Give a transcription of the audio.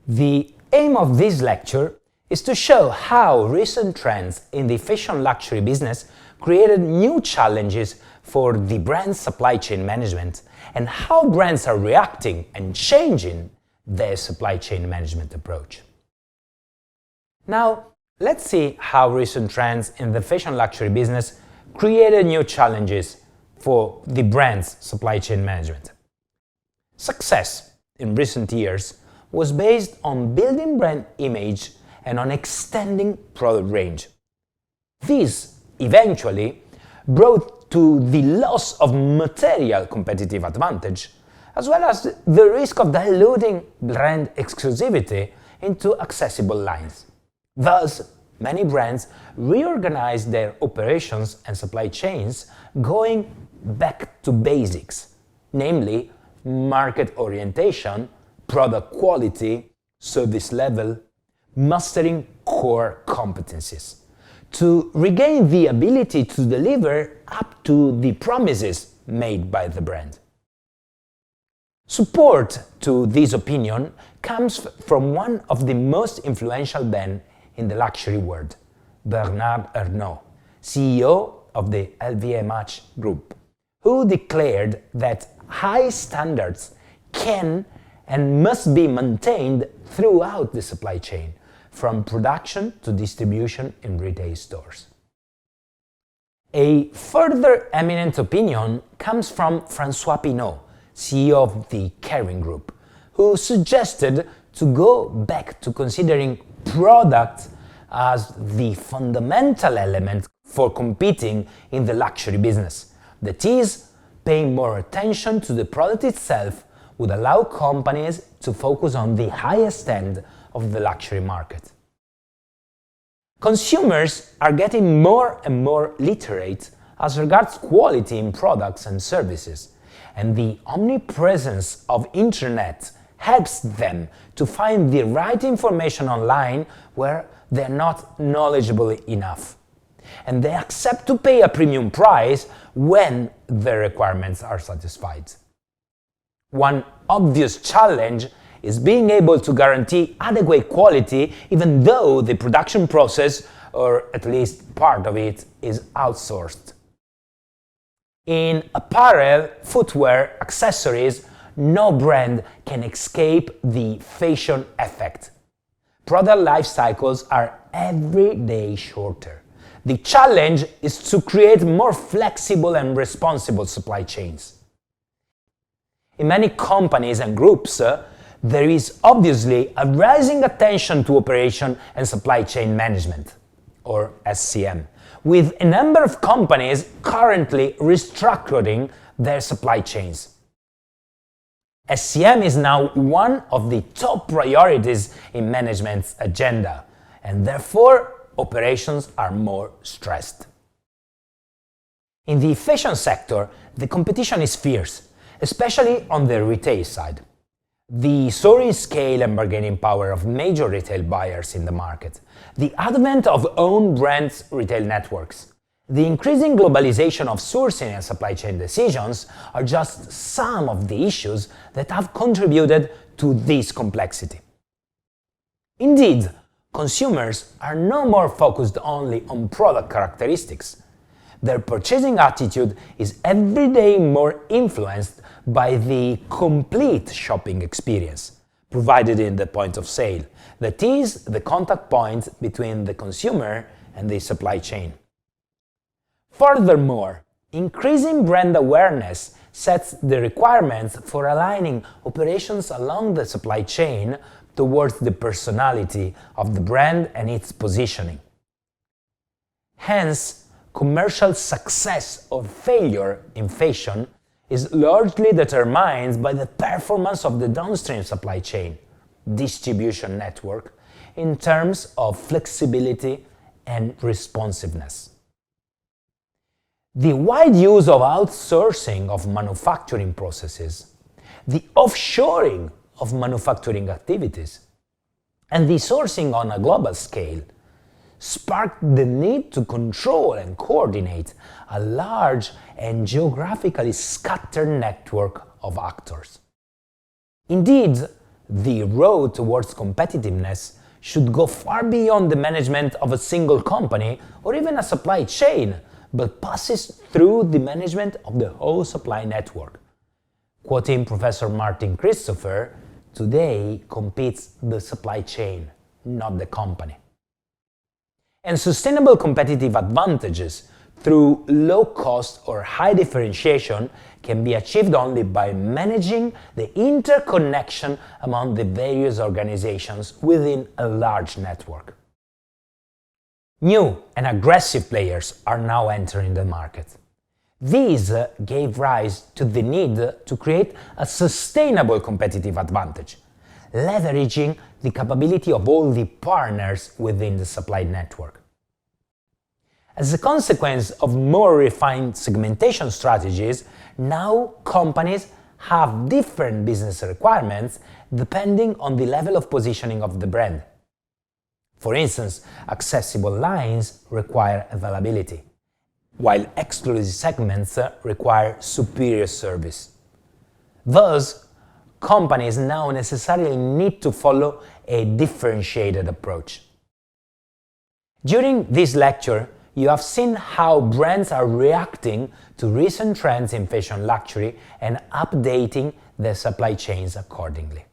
The aim of this lecture is to show how recent trends in the fashion luxury business created new challenges for the brand's supply chain management and how brands are reacting and changing their supply chain management approach. Now, let's see how recent trends in the fashion luxury business created new challenges for the brand's supply chain management. Success in recent years was based on building brand image and on extending product range. This eventually brought to the loss of material competitive advantage, as well as the risk of diluting brand exclusivity into accessible lines. Thus, many brands reorganized their operations and supply chains, going back to basics, namely market orientation, product quality, service level, mastering core competencies, to regain the ability to deliver up to the promises made by the brand. Support to this opinion comes from one of the most influential men in the luxury world, Bernard Arnault, CEO of the LVMH Group, who declared that high standards can and must be maintained throughout the supply chain, from production to distribution in retail stores. A further eminent opinion comes from François Pinault, CEO of the Kering Group, who suggested to go back to considering product as the fundamental element for competing in the luxury business. That is, paying more attention to the product itself would allow companies to focus on the highest end of the luxury market. Consumers are getting more and more literate as regards quality in products and services, and the omnipresence of internet helps them to find the right information online where they're not knowledgeable enough, and they accept to pay a premium price when their requirements are satisfied. One obvious challenge is being able to guarantee adequate quality even though the production process, or at least part of it, is outsourced. In apparel, footwear, accessories, no brand can escape the fashion effect. Product life cycles are every day shorter. The challenge is to create more flexible and responsible supply chains. In many companies and groups, there is obviously a rising attention to operation and supply chain management, or SCM, with a number of companies currently restructuring their supply chains. SCM is now one of the top priorities in management's agenda, and therefore operations are more stressed. In the fashion sector, the competition is fierce, especially on the retail side. The soaring scale and bargaining power of major retail buyers in the market, the advent of own brands retail networks, the increasing globalization of sourcing and supply chain decisions are just some of the issues that have contributed to this complexity. Indeed, consumers are no more focused only on product characteristics. Their purchasing attitude is every day more influenced by the complete shopping experience provided in the point of sale, that is, the contact point between the consumer and the supply chain. Furthermore, increasing brand awareness sets the requirements for aligning operations along the supply chain towards the personality of the brand and its positioning. Hence, commercial success or failure in fashion is largely determined by the performance of the downstream supply chain, distribution network, in terms of flexibility and responsiveness. The wide use of outsourcing of manufacturing processes, the offshoring of manufacturing activities, and the sourcing on a global scale sparked the need to control and coordinate a large and geographically scattered network of actors. Indeed, The road towards competitiveness should go far beyond the management of a single company or even a supply chain, but passes through the management of the whole supply network. Quoting Professor Martin Christopher, today competes the supply chain, not the company. And sustainable competitive advantages through low cost or high differentiation can be achieved only by managing the interconnection among the various organizations within a large network. New and aggressive players are now entering the market. These gave rise to the need to create a sustainable competitive advantage, leveraging the capability of all the partners within the supply network. As a consequence of more refined segmentation strategies, now companies have different business requirements depending on the level of positioning of the brand. For instance, accessible lines require availability, while exclusive segments require superior service. Thus, companies now necessarily need to follow a differentiated approach. During this lecture, you have seen how brands are reacting to recent trends in fashion luxury and updating their supply chains accordingly.